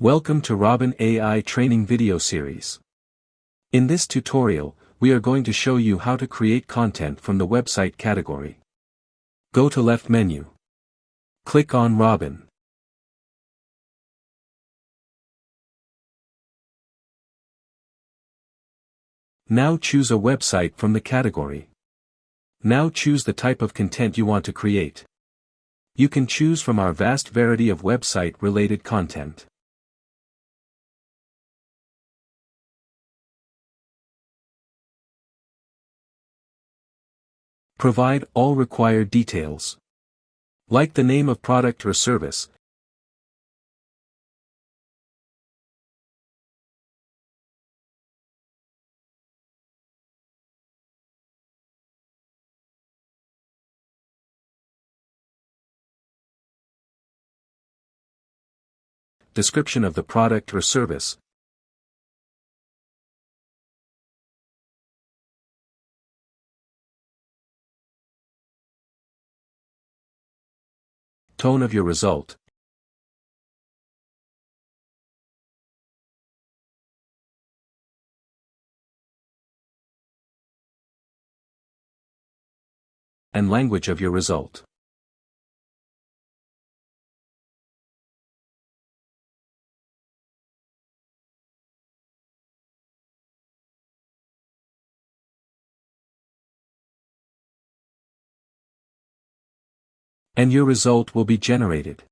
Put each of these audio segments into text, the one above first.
Welcome to RobinAI training video series. In this tutorial, we are going to show you how to create content from the website category. Go to left menu. Click on Robin. Now choose a website from the category. Now choose the type of content you want to create. You can choose from our vast variety of website-related content. Provide all required details. Like the name of product or service, description of the product or service, tone of your result, and language of your result. And your result will be generated.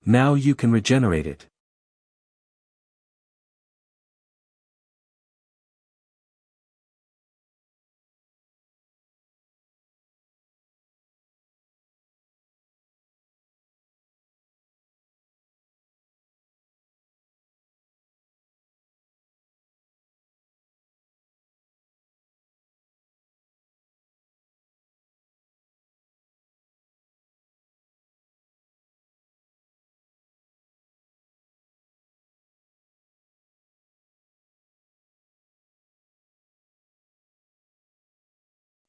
Now you can regenerate it.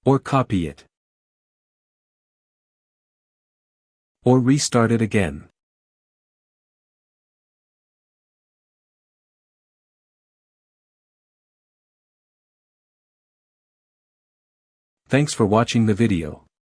Or copy it. Or restart it again. Thanks for watching the video.